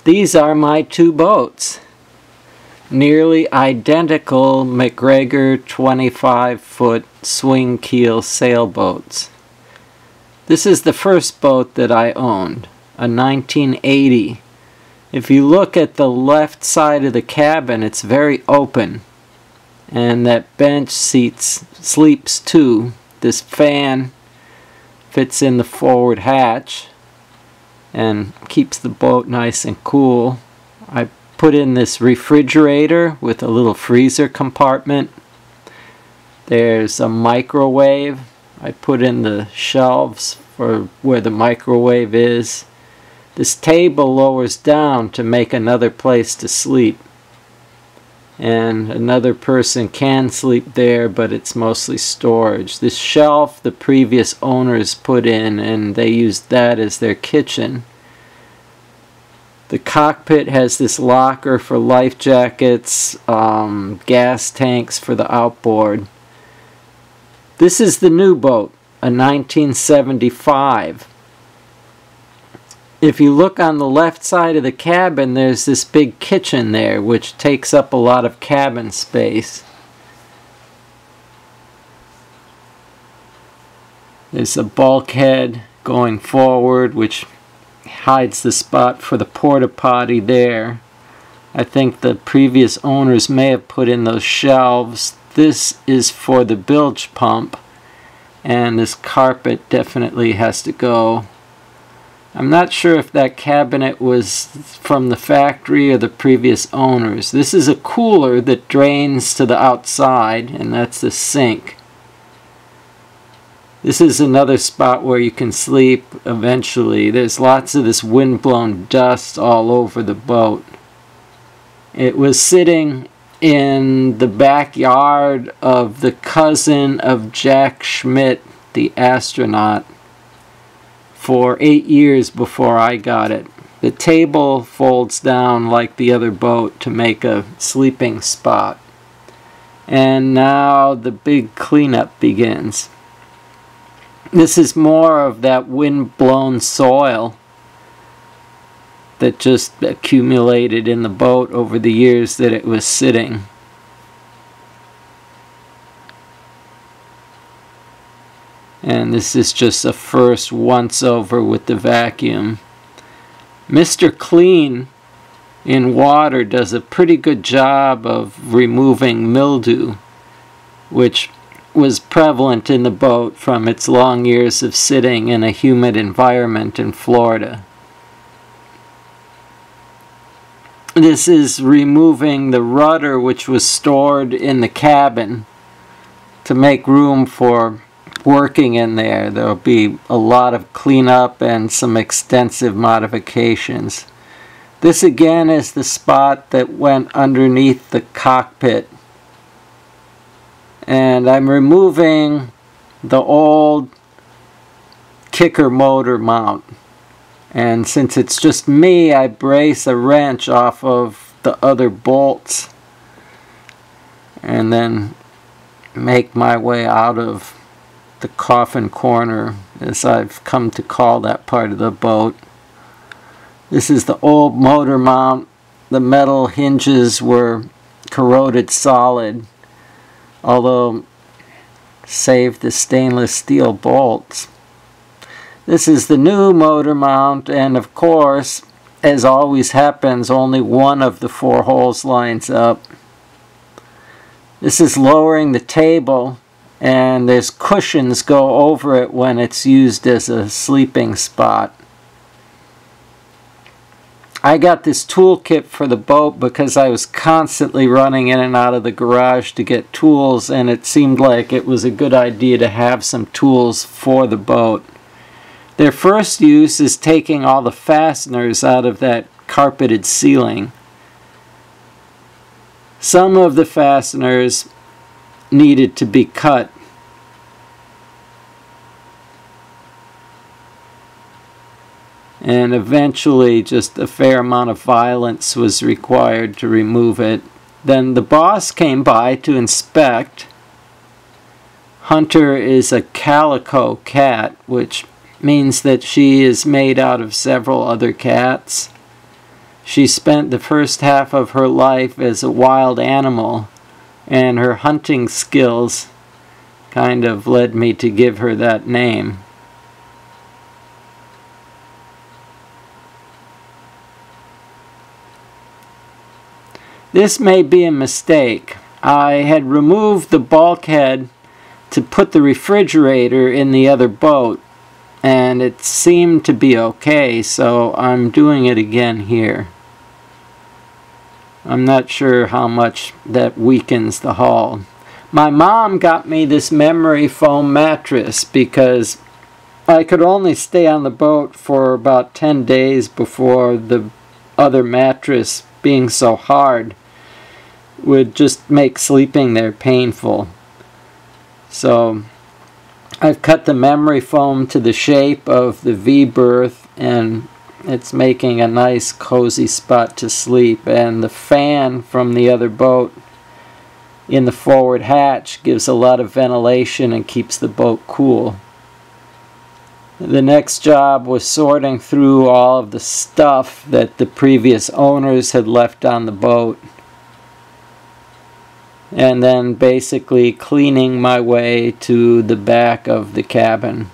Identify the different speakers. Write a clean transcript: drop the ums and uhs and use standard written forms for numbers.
Speaker 1: These are my two boats. Nearly identical McGregor 25-foot swing keel sailboats. This is the first boat that I owned, a 1980. If you look at the left side of the cabin, it's very open. And that bench sleeps too. This fan fits in the forward hatch and keeps the boat nice and cool. I put in this refrigerator with a little freezer compartment. There's a microwave. I put in the shelves for where the microwave is. This table lowers down to make another place to sleep. And another person can sleep there, but it's mostly storage. This shelf the previous owners put in, and they used that as their kitchen. The cockpit has this locker for life jackets, gas tanks for the outboard. This is the new boat, a 1975. If you look on the left side of the cabin, there's this big kitchen there, which takes up a lot of cabin space. There's a bulkhead going forward, which hides the spot for the porta potty there. I think the previous owners may have put in those shelves. This is for the bilge pump, and this carpet definitely has to go. I'm not sure if that cabinet was from the factory or the previous owners. This is a cooler that drains to the outside, and that's the sink. This is another spot where you can sleep eventually. There's lots of this windblown dust all over the boat. It was sitting in the backyard of the cousin of Jack Schmidt, the astronaut, for 8 years before I got it. The table folds down like the other boat to make a sleeping spot. And now the big cleanup begins. This is more of that wind-blown soil that just accumulated in the boat over the years that it was sitting. And this is just a first once-over with the vacuum. Mr. Clean in water does a pretty good job of removing mildew, which was prevalent in the boat from its long years of sitting in a humid environment in Florida. This is removing the rudder which was stored in the cabin to make room for working in there. There will be a lot of cleanup and some extensive modifications. This again is the spot that went underneath the cockpit. And I'm removing the old kicker motor mount. And since it's just me, I brace a wrench off of the other bolts and then make my way out of the coffin corner, as I've come to call that part of the boat. This is the old motor mount. The metal hinges were corroded solid, although saved the stainless steel bolts. This is the new motor mount, and of course, as always happens, only one of the 4 holes lines up. This is lowering the table, and there's cushions go over it when it's used as a sleeping spot. I got this toolkit for the boat because I was constantly running in and out of the garage to get tools, and it seemed like it was a good idea to have some tools for the boat. Their first use is taking all the fasteners out of that carpeted ceiling. Some of the fasteners needed to be cut. And eventually just a fair amount of violence was required to remove it. Then the boss came by to inspect. Hunter is a calico cat, which means that she is made out of several other cats. She spent the first half of her life as a wild animal, and her hunting skills kind of led me to give her that name. This may be a mistake. I had removed the bulkhead to put the refrigerator in the other boat, and it seemed to be okay, so I'm doing it again here. I'm not sure how much that weakens the hull. My mom got me this memory foam mattress because I could only stay on the boat for about 10 days before the other mattress, being so hard, would just make sleeping there painful. So I've cut the memory foam to the shape of the V berth, and it's making a nice cozy spot to sleep. And the fan from the other boat in the forward hatch gives a lot of ventilation and keeps the boat cool. The next job was sorting through all of the stuff that the previous owners had left on the boat, and then basically cleaning my way to the back of the cabin.